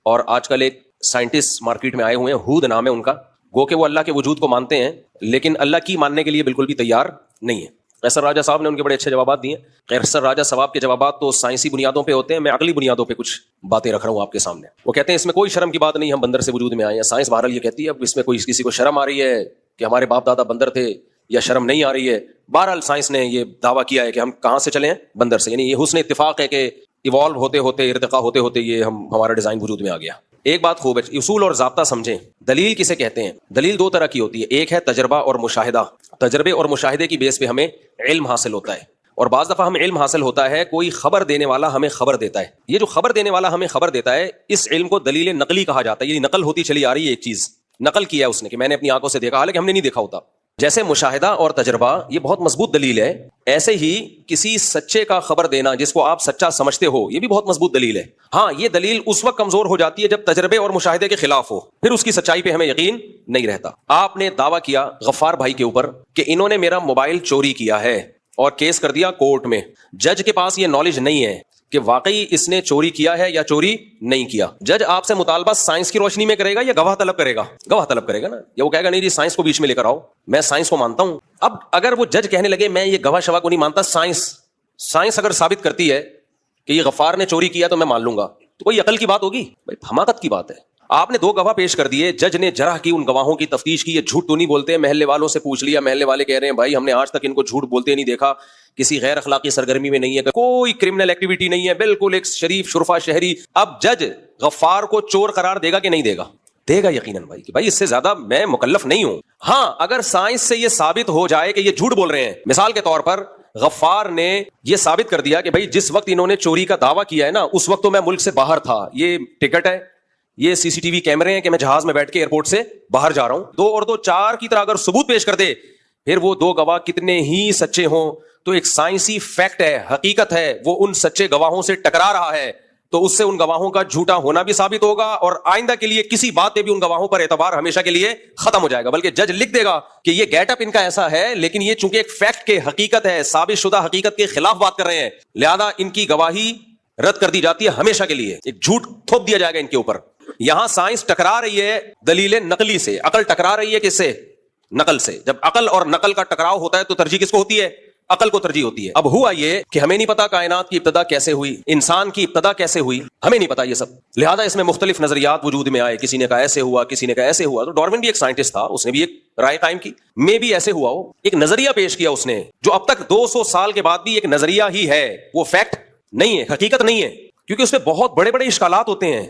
اور آج کل ایک سائنٹسٹ مارکیٹ میں آئے ہوئے ہیں، ہود نام ہے ان کا، گو کہ وہ اللہ کے وجود کو مانتے ہیں لیکن اللہ کی ماننے کے لیے بالکل بھی تیار نہیں ہے۔ قیصر راجہ صاحب نے ان کے بڑے اچھے جوابات دیے۔ قیصر راجہ صاحب کے جوابات تو سائنسی بنیادوں پہ ہوتے ہیں، میں عقلی بنیادوں پہ کچھ باتیں رکھ رہا ہوں آپ کے سامنے۔ وہ کہتے ہیں اس میں کوئی شرم کی بات نہیں، ہم بندر سے وجود میں آئے ہیں۔ سائنس بہرحال یہ کہتی ہے اب اس میں کوئی کسی کو شرم آ رہی ہے کہ ہمارے باپ دادا بندر تھے یا شرم نہیں آ رہی ہے، بہرحال سائنس نے یہ دعویٰ کیا ہے کہ ہم کہاں سے چلے ہیں؟ بندر سے۔ یعنی یہ حسن اتفاق ہے کہ ایوالو ہوتے ہوتے، ارتقا ہوتے ہوتے یہ ہمارا ڈیزائن وجود میں آ گیا۔ ایک بات خوب ہے، اصول اور ضابطہ سمجھیں۔ دلیل کسے کہتے ہیں؟ دلیل دو طرح کی ہوتی ہے، ایک ہے تجربہ اور مشاہدہ۔ تجربے اور مشاہدے کی بیس پہ ہمیں علم حاصل ہوتا ہے، اور بعض دفعہ ہمیں علم حاصل ہوتا ہے کوئی خبر دینے والا ہمیں خبر دیتا ہے۔ یہ جو خبر دینے والا ہمیں خبر دیتا ہے، اس علم کو دلیل نقلی کہا جاتا ہے۔ یہ نقل ہوتی چلی آ رہی ہے، ایک چیز نقل کیا ہے اس نے کہ میں نے اپنی آنکھوں سے دیکھا، حالانکہ ہم نے نہیں دیکھا ہوتا۔ جیسے مشاہدہ اور تجربہ یہ بہت مضبوط دلیل ہے، ایسے ہی کسی سچے کا خبر دینا جس کو آپ سچا سمجھتے ہو، یہ بھی بہت مضبوط دلیل ہے۔ ہاں، یہ دلیل اس وقت کمزور ہو جاتی ہے جب تجربے اور مشاہدے کے خلاف ہو، پھر اس کی سچائی پہ ہمیں یقین نہیں رہتا۔ آپ نے دعویٰ کیا غفار بھائی کے اوپر کہ انہوں نے میرا موبائل چوری کیا ہے اور کیس کر دیا کورٹ میں۔ جج کے پاس یہ نالج نہیں ہے کہ واقعی اس نے چوری کیا ہے یا چوری نہیں کیا۔ جج آپ سے مطالبہ سائنس کی روشنی میں کرے گا یا گواہ طلب کرے گا؟ گواہ طلب کرے گا نا، یا وہ کہے گا نہیں جی سائنس کو بیچ میں لے کر آؤ، میں سائنس کو مانتا ہوں۔ اب اگر وہ جج کہنے لگے میں یہ گواہ شواہ کو نہیں مانتا، سائنس اگر ثابت کرتی ہے کہ یہ غفار نے چوری کیا تو میں مان لوں گا، تو کوئی عقل کی بات ہوگی؟ بھائی حماقت کی بات ہے۔ آپ نے دو گواہ پیش کر دیے، جج نے جرح کی ان گواہوں کی تفتیش کی، یہ جھوٹ تو نہیں بولتے؟ محلے والوں سے پوچھ لیا، محلے والے کہہ رہے ہیں بھائی ہم نے آج تک ان کو جھوٹ بولتے نہیں دیکھا، کسی غیر اخلاقی سرگرمی میں نہیں ہے، کوئی کرمنل ایکٹیویٹی نہیں ہے، بالکل ایک شریف شرفا شہری۔ اب جج غفار کو چور قرار دے گا کہ نہیں دے گا؟ دے گا یقیناً بھائی، کہ بھائی اس سے زیادہ میں مکلف نہیں ہوں۔ ہاں، اگر سائنس سے یہ ثابت ہو جائے کہ یہ جھوٹ بول رہے ہیں، مثال کے طور پر غفار نے یہ ثابت کر دیا کہ بھائی جس وقت انہوں نے چوری کا دعویٰ کیا ہے نا، اس وقت تو میں ملک سے باہر تھا، یہ ٹکٹ ہے، یہ سی سی ٹی وی کیمرے ہیں کہ میں جہاز میں بیٹھ کے ایئرپورٹ سے باہر جا رہا ہوں، 2 اور 2 4 کی طرح اگر ثبوت پیش کر دے، پھر وہ دو گواہ کتنے ہی سچے ہوں تو ایک سائنسی فیکٹ ہے، حقیقت ہے، وہ ان سچے گواہوں سے ٹکرا رہا ہے، تو اس سے ان گواہوں کا جھوٹا ہونا بھی ثابت ہوگا، اور آئندہ کے لیے کسی بات پہ بھی ان گواہوں پر اعتبار ہمیشہ کے لیے ختم ہو جائے گا۔ بلکہ جج لکھ دے گا کہ یہ گیٹ اپ ان کا ایسا ہے، لیکن یہ چونکہ ایک فیکٹ کے حقیقت ہے، ثابت شدہ حقیقت کے خلاف بات کر رہے ہیں، لہذا ان کی گواہی رد کر دی جاتی ہے ہمیشہ کے لیے، ایک جھوٹ تھوپ دیا جائے گا ان کے اوپر۔ یہاں سائنس ٹکرا رہی ہے دلیل نقلی سے، عقل ٹکرا رہی ہے کس سے؟ نقل سے۔ جب عقل اور نقل کا ٹکراؤ ہوتا ہے تو ترجیح کس کو ہوتی ہے؟ عقل کو ترجیح ہوتی ہے۔ اب ہوا یہ کہ ہمیں نہیں پتا کائنات کی ابتدا کیسے ہوئی، انسان کی ابتدا کیسے ہوئی، ہمیں نہیں پتا یہ سب، لہذا اس میں مختلف نظریات وجود میں آئے، کسی نے کہا ایسے ہوا، کسی نے کہا ایسے ہوا۔ تو ڈارون بھی ایک سائنٹسٹ تھا، اس نے بھی ایک رائے قائم کی، میں بھی ایسے ہوا ہو، ایک نظریہ پیش کیا اس نے، جو اب تک 200 سال کے بعد بھی ایک نظریہ ہی ہے، وہ فیکٹ نہیں ہے، حقیقت نہیں ہے، کیونکہ اس میں بہت بڑے بڑے اشکالات ہوتے ہیں۔